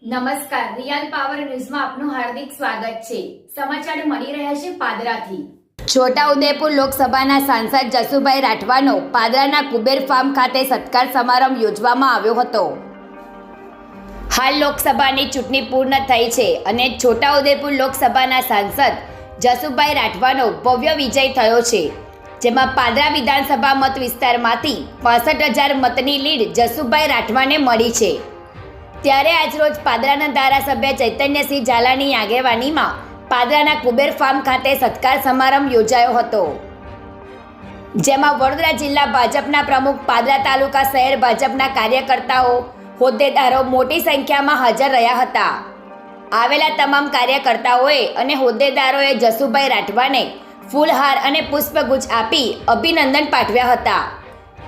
નમસ્કાર, real power ન્યૂઝમાં આપનું હાર્દિક સ્વાગત છે। સમાચાર મળી રહ્યા છે પાદરાથી। છોટાઉદેપુર લોકસભાના સાંસદ જસુભાઈ રાઠવાનો પાદરાના કુબેર ફાર્મ ખાતે સત્કાર સમારંભ યોજવામાં આવ્યો હતો। હાલ લોકસભાની ચૂંટણી પૂર્ણ થઈ છે અને છોટાઉદેપુર લોકસભાના સાંસદ જસુભાઈ રાઠવાનો ભવ્ય વિજય થયો છે, જેમાં પાદરા વિધાનસભા મત વિસ્તારમાંથી 65,000 મતની લીડ જસુભાઈ રાઠવાને મળી છે। ત્યારે આજરોજ પાદરાના ધારાસભ્ય ચૈતન્યસિંહ ઝાલાની આગેવાનીમાં પાદરાના કુબેર ફાર્મ ખાતે સત્કાર સમારંભ યોજાયો હતો, જેમાં વડોદરા જિલ્લા ભાજપના પ્રમુખ, પાદરા તાલુકા શહેર ભાજપના કાર્યકર્તાઓ, હોદ્દેદારો મોટી સંખ્યામાં હાજર રહ્યા હતા। આવેલા તમામ કાર્યકર્તાઓએ અને હોદ્દેદારોએ જસુભાઈ રાઠવાને ફૂલહાર અને પુષ્પગુચ્છ આપી અભિનંદન પાઠવ્યા હતા।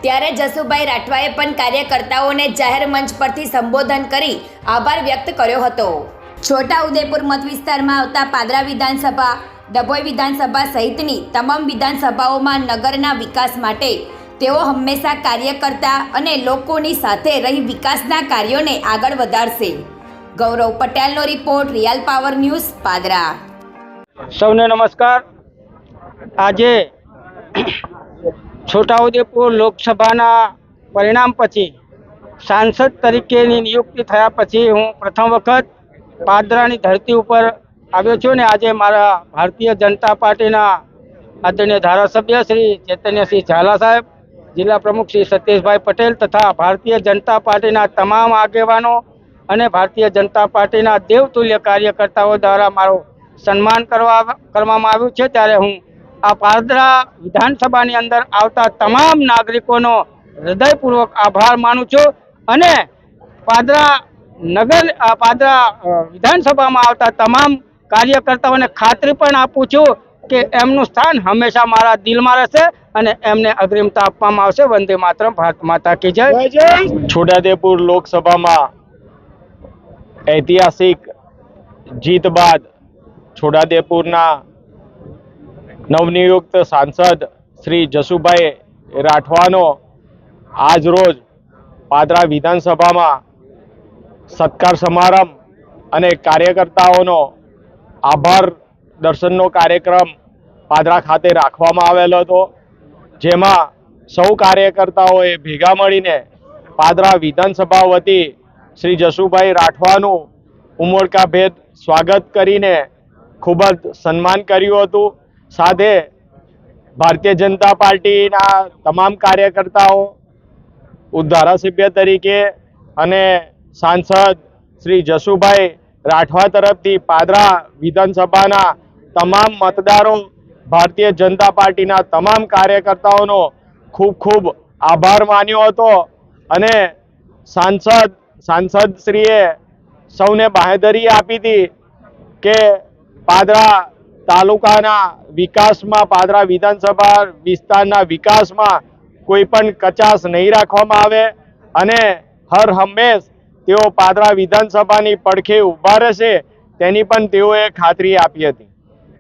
ત્યારે જસુભાઈ રાઠવાએ પણ કાર્યકર્તાઓને જાહેર મંચ પરથી સંબોધન કરી આભાર વ્યક્ત કર્યો હતો। છોટાઉદેપુર મત વિસ્તારમાં આવતા પાદરા વિધાનસભા, ડભોઈ વિધાનસભા સહિતની તમામ વિધાનસભાઓમાં નગરના વિકાસ માટે તેઓ હંમેશા કાર્ય કરતા અને લોકોની સાથે રહી વિકાસના કાર્યોને આગળ વધારશે। ગૌરવ પટેલનો report, real power news, Padra. સૌને નમસ્કાર। આજે છોટાઉદેપુર લોકસભાના પરિણામ પછી સાંસદ તરીકેની નિયુક્તિ થયા પછી હું પ્રથમ વખત પાદરાની ધરતી ઉપર આવ્યો છું ને આજે મારા ભારતીય જનતા પાર્ટીના આદરણીય ધારાસભ્ય શ્રી ચૈતન્યસિંહ ઝાલા સાહેબ, જિલ્લા પ્રમુખ શ્રી સતીશભાઈ પટેલ તથા ભારતીય જનતા પાર્ટીના તમામ આગેવાનો અને ભારતીય જનતા પાર્ટીના દેવતુલ્ય કાર્યકર્તાઓ દ્વારા મારું સન્માન કરવામાં આવ્યું છે। ત્યારે હું આ પાદરા વિધાનસભાની અંદર આવતા તમામ નાગરિકોનો હૃદયપૂર્વક આભાર માનું છું અને પાદરા વિધાનસભામાં આવતા તમામ કાર્યકર્તાઓને ખાતરી પણ આપું છું કે એમનું સ્થાન હંમેશા મારા દિલમાં રહેશે અને એમને અગ્રિમતા આપવામાં આવશે। વંદે માતરમ, ભારત માતા કી જય। છોટાઉદેપુર લોકસભામાં ઐતિહાસિક જીત બાદ છોટાઉદેપુરના નવનિયુક્ત સાંસદ શ્રી જસુભાઈ રાઠવાનો આજ રોજ પાદરા વિધાનસભામાં સત્કાર સમારંભ અને કાર્યકર્તાઓનો આભાર દર્શનનો કાર્યક્રમ પાદરા ખાતે રાખવામાં આવેલો હતો, જેમાં સૌ કાર્યકર્તાઓએ ભેગા મળીને પાદરા વિધાનસભા વતી શ્રી જસુભાઈ રાઠવાનું ઉમળકાભેર સ્વાગત કરીને ખૂબ જ સન્માન કર્યું હતું। સાથે ભારતીય જનતા પાર્ટીના તમામ કાર્યકર્તાઓ, ધારાસભ્ય તરીકે અને સાંસદ શ્રી જસુભાઈ રાઠવા તરફથી પાદરા વિધાનસભાના તમામ મતદારો, ભારતીય જનતા પાર્ટીના તમામ કાર્યકર્તાઓનો ખૂબ ખૂબ આભાર માન્યો હતો અને સાંસદશ્રીએ સૌને બાંહેધરી આપી હતી કે પાદરા તાલુકાના વિકાસમાં, પાદરા વિધાનસભા વિસ્તારના વિકાસમાં કોઈ પણ કચાશ નહીં રાખવામાં આવે અને હર હંમેશ તેઓ પાદરા વિધાનસભાની પડખે ઊભા રહેશે, તેની પણ તેઓએ ખાતરી આપી હતી।